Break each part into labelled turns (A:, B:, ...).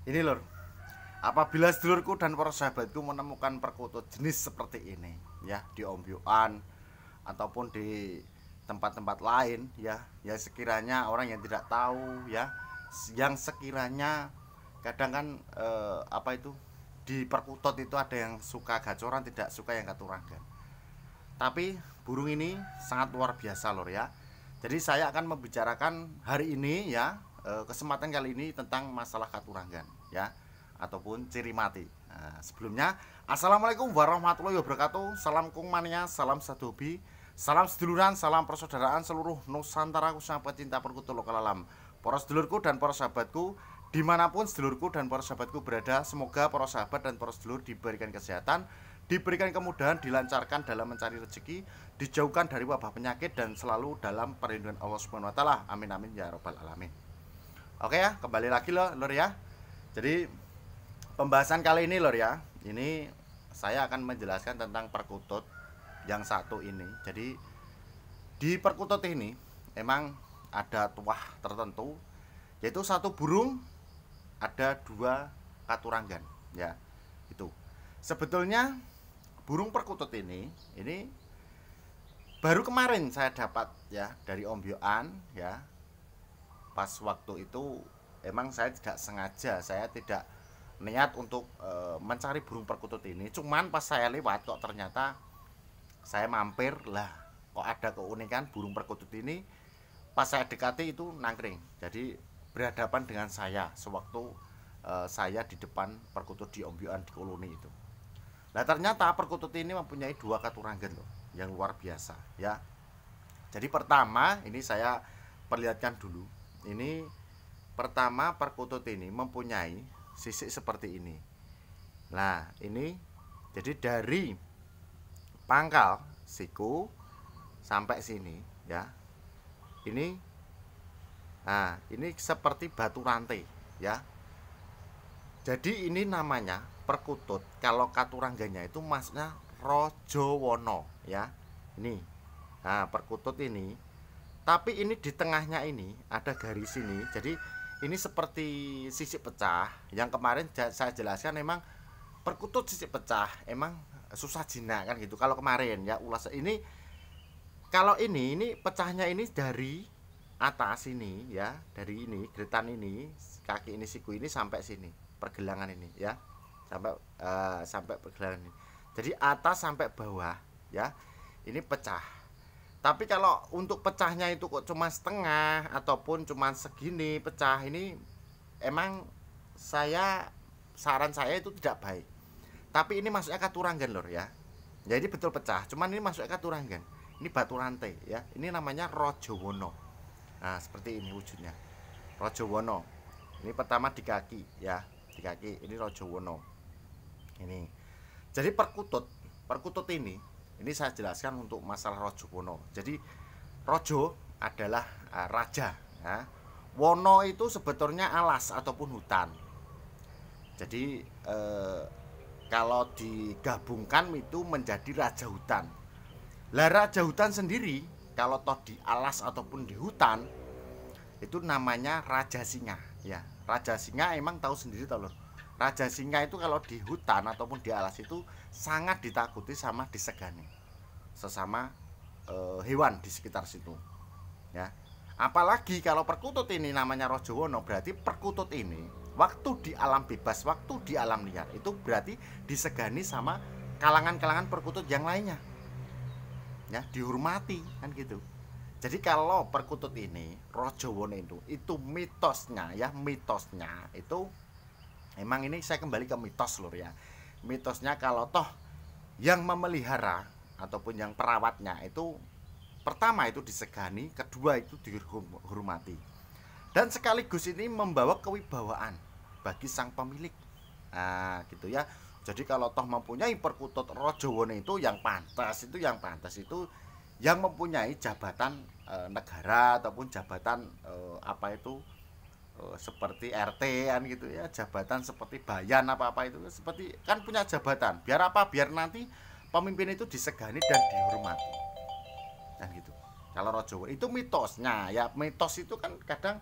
A: Ini lur, apabila sedulurku dan para sahabatku menemukan perkutut jenis seperti ini, ya di ombyokan ataupun di tempat-tempat lain, ya sekiranya orang yang tidak tahu, ya, yang sekiranya kadang kan apa itu di perkutut itu ada yang suka gacoran, tidak suka yang katurangan. Tapi burung ini sangat luar biasa lor ya. Jadi saya akan membicarakan hari ini ya, kesempatan kali ini tentang masalah katurangan ya, ataupun ciri mati. Nah, sebelumnya assalamualaikum warahmatullahi wabarakatuh. Salam kung mania, salam sadobi, salam seduluran, salam persaudaraan seluruh Nusantara khususnya pecinta perkutut lokal alam. Para sedulurku dan para sahabatku dimanapun sedulurku dan para sahabatku berada, semoga para sahabat dan para sedulur diberikan kesehatan, diberikan kemudahan, dilancarkan dalam mencari rezeki, dijauhkan dari wabah penyakit dan selalu dalam perlindungan Allah Subhanahu wa taala. Amin amin ya rabbal alamin. Oke ya, kembali lagi lor ya. Jadi pembahasan kali ini lor ya, ini saya akan menjelaskan tentang perkutut yang satu ini. Jadi di perkutut ini emang ada tuah tertentu, yaitu satu burung ada dua katuranggan ya. Itu sebetulnya burung perkutut ini baru kemarin saya dapat ya dari ombyokan ya. Pas waktu itu emang saya tidak sengaja, saya tidak niat untuk mencari burung perkutut ini. Cuman pas saya lewat kok ternyata saya mampir lah, kok ada keunikan burung perkutut ini. Pas saya dekati itu nangkring. Jadi berhadapan dengan saya sewaktu saya di depan perkutut di ombyokan di koloni itu. Nah ternyata perkutut ini mempunyai dua katuranggan loh, yang luar biasa ya. Jadi pertama ini saya perlihatkan dulu. Ini pertama perkutut ini mempunyai sisik seperti ini. Nah ini jadi dari pangkal siku sampai sini ya. Ini nah ini seperti batu rantai ya. Jadi ini namanya perkutut. Kalau katurangganya itu masnya Rajawana ya. Ini. Nah, perkutut ini. Tapi ini di tengahnya ini ada garis ini. Jadi ini seperti sisik pecah. Yang kemarin saya jelaskan memang perkutut sisik pecah emang susah jinak kan gitu. Kalau kemarin ya ulas ini, kalau ini pecahnya ini dari atas ini ya, dari ini gretan ini, kaki ini, siku ini sampai sini, pergelangan ini ya, sampai pergelangan ini. Jadi atas sampai bawah ya, ini pecah. Tapi kalau untuk pecahnya itu kok cuma setengah ataupun cuma segini pecah, ini emang saran saya itu tidak baik. Tapi ini masuknya katuranggan lor ya. Jadi betul pecah, cuman ini masuknya katuranggan. Ini batu rantai ya. Ini namanya Rajawana. Nah, seperti ini wujudnya. Rajawana. Ini pertama di kaki ya. Di kaki ini Rajawana. Ini. Jadi perkutut ini saya jelaskan untuk masalah Rajawana. Jadi Raja adalah raja ya. Wono itu sebetulnya alas ataupun hutan. Jadi kalau digabungkan itu menjadi raja hutan. Lah raja hutan sendiri kalau toh di alas ataupun di hutan itu namanya raja singa ya. Raja singa emang tahu sendiri tahu loh. Raja singa itu kalau di hutan ataupun di alas itu sangat ditakuti sama disegani sesama hewan di sekitar situ ya. Apalagi kalau perkutut ini namanya Rajawana, berarti perkutut ini waktu di alam bebas, waktu di alam liar itu berarti disegani sama kalangan-kalangan perkutut yang lainnya ya, dihormati kan gitu. Jadi kalau perkutut ini Rajawana itu mitosnya ya, mitosnya itu emang ini saya kembali ke mitos lur ya. Mitosnya kalau toh yang memelihara ataupun yang perawatnya itu pertama itu disegani, kedua itu dihormati. Dan sekaligus ini membawa kewibawaan bagi sang pemilik. Nah, gitu ya. Jadi kalau toh mempunyai perkutut Rajawana itu yang pantas itu yang mempunyai jabatan negara ataupun jabatan apa itu seperti RT kan gitu ya, jabatan seperti bayan apa-apa itu seperti kan punya jabatan. Biar apa? Biar nanti pemimpin itu disegani dan dihormati. Dan gitu. Kalau Rajawana itu mitosnya ya, mitos itu kan kadang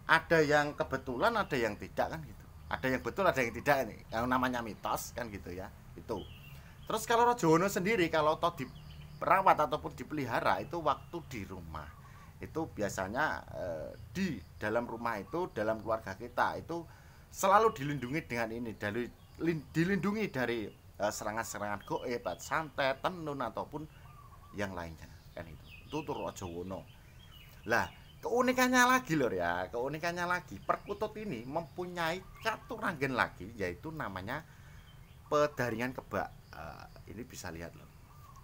A: ada yang kebetulan, ada yang tidak kan gitu. Ada yang betul, ada yang tidak ini. Yang namanya mitos kan gitu ya. Itu. Terus kalau Rajowono sendiri kalau toh diperawat ataupun dipelihara itu waktu di rumah. Itu biasanya di dalam rumah itu, dalam keluarga kita itu selalu dilindungi dengan ini, dilindungi dari serangan-serangan goib, santet, tenun ataupun yang lainnya kan itu. Itu tuh Rajowono. Lah, keunikannya lagi lor ya, keunikannya lagi perkutut ini mempunyai caturanggen lagi, yaitu namanya pedaringan kebak. Ini bisa lihat loh,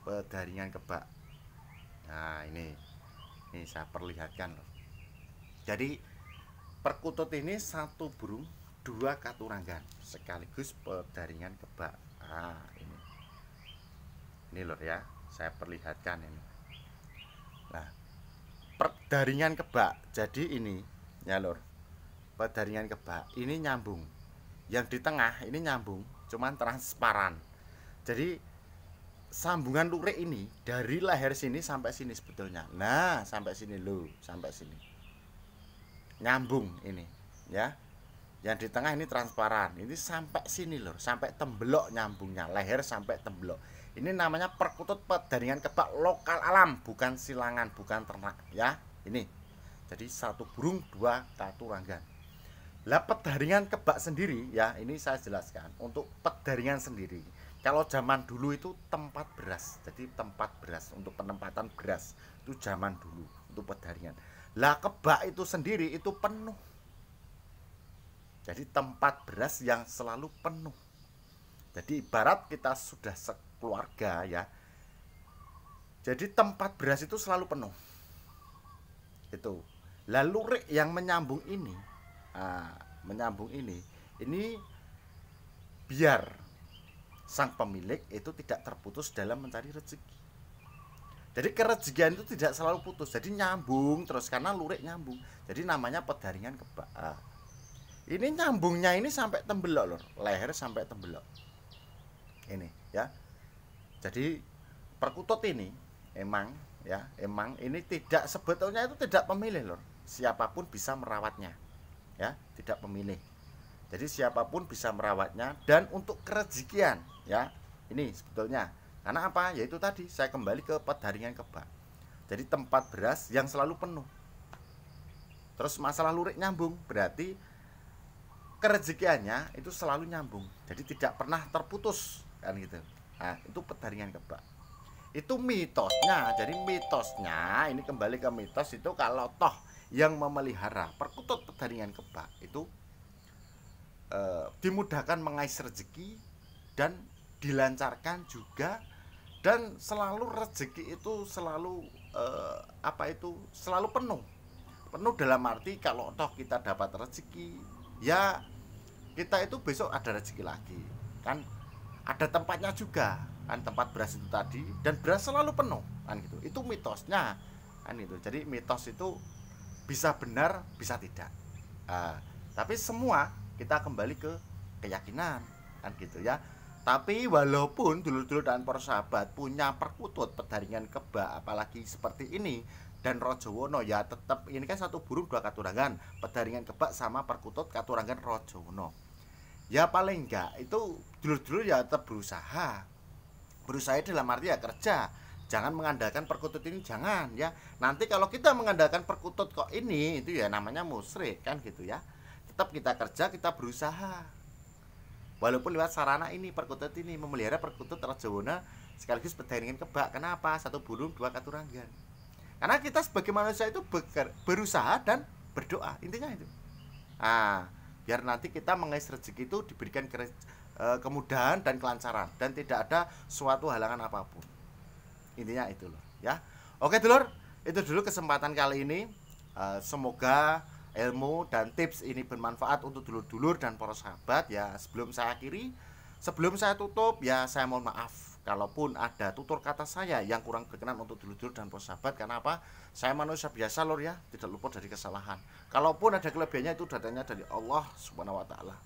A: pedaringan kebak. Nah ini saya perlihatkan loh. Jadi perkutut ini satu burung dua katuranggan sekaligus pedaringan kebak. Ini lor ya, saya perlihatkan ini. Nah, pedaringan kebak. Jadi ini ya lor, pedaringan kebak ini nyambung. Yang di tengah ini nyambung, cuman transparan. Jadi sambungan lurik ini dari leher sini sampai sini sebetulnya. Nah, sampai sini loh, sampai sini. Nyambung ini, ya. Yang di tengah ini transparan. Ini sampai sini lor, sampai tembelok nyambungnya, leher sampai tembelok. Ini namanya perkutut pedaringan kebak lokal alam, bukan silangan, bukan ternak, ya. Ini. Jadi satu burung dua katuranggan. Lah pedaringan kebak sendiri ya, ini saya jelaskan untuk pedaringan sendiri. Kalau zaman dulu itu tempat beras, jadi tempat beras untuk penempatan beras itu zaman dulu untuk pedaringan. Lah kebak itu sendiri itu penuh, jadi tempat beras yang selalu penuh. Jadi ibarat kita sudah sekeluarga ya, jadi tempat beras itu selalu penuh. Itu. Lalu yang menyambung ini. Menyambung ini biar sang pemilik itu tidak terputus dalam mencari rezeki. Jadi kerezekian itu tidak selalu putus, jadi nyambung terus karena lurik nyambung. Jadi namanya pedaringan kebak. Ini nyambungnya ini sampai tembelok lor, leher sampai tembelok. Ini ya. Jadi perkutut ini emang ini tidak, sebetulnya itu tidak pemilih lor. Siapapun bisa merawatnya. Ya, tidak pemilih. Jadi siapapun bisa merawatnya dan untuk kerezekian ya. Ini sebetulnya. Karena apa? Yaitu tadi saya kembali ke pedaringan kebak. Jadi tempat beras yang selalu penuh. Terus masalah lurik nyambung, berarti kerezekiannya itu selalu nyambung. Jadi tidak pernah terputus kan gitu. Nah, itu pedaringan kebak. Itu mitosnya. Jadi mitosnya ini kembali ke mitos itu kalau toh yang memelihara perkutut pedaringan kebak itu dimudahkan mengais rezeki dan dilancarkan juga, dan selalu rezeki itu selalu selalu penuh dalam arti kalau toh kita dapat rezeki ya kita itu besok ada rezeki lagi kan, ada tempatnya juga kan, tempat beras itu tadi, dan beras selalu penuh kan gitu. Itu mitosnya kan itu. Jadi mitos itu bisa benar, bisa tidak. Tapi semua kita kembali ke keyakinan kan gitu ya. Tapi walaupun dulur-dulur dan para sahabat punya perkutut pedaringan kebak apalagi seperti ini dan Rajowono, ya tetap ini kan satu burung dua katuranggan, pedaringan kebak sama perkutut katuranggan Rajowono. Ya paling enggak itu dulur-dulur ya tetap berusaha dalam arti ya kerja. Jangan mengandalkan perkutut ini, jangan ya. Nanti kalau kita mengandalkan perkutut kok ini, itu ya namanya musyrik kan gitu ya. Tetap kita kerja, kita berusaha. Walaupun lewat sarana ini, perkutut ini, memelihara perkutut Rajowono sekaligus pedaringan kebak. Kenapa? Satu burung dua katuranggan. Karena kita sebagai manusia itu berusaha dan berdoa, intinya itu. Biar nanti kita mengais rezeki itu diberikan kemudahan dan kelancaran dan tidak ada suatu halangan apapun. Intinya itu loh ya. Oke dulur, itu dulu kesempatan kali ini. Semoga ilmu dan tips ini bermanfaat untuk dulur-dulur dan para sahabat ya. Sebelum saya akhiri, sebelum saya tutup ya, saya mohon maaf kalaupun ada tutur kata saya yang kurang berkenan untuk dulur-dulur dan para sahabat. Karena apa? Saya manusia biasa lor ya, tidak luput dari kesalahan. Kalaupun ada kelebihannya itu datanya dari Allah Subhanahu wa taala.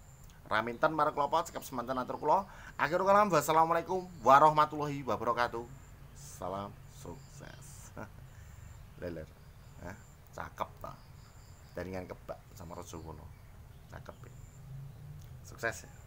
A: Raminten marang kula cekap semanten atur kula. Akhirul kalam, wassalamualaikum warahmatullahi wabarakatuh. Salam sukses. Leler. Cakep ta. Jaringan kebak sama Rajowono. Cakep. Sukses ya.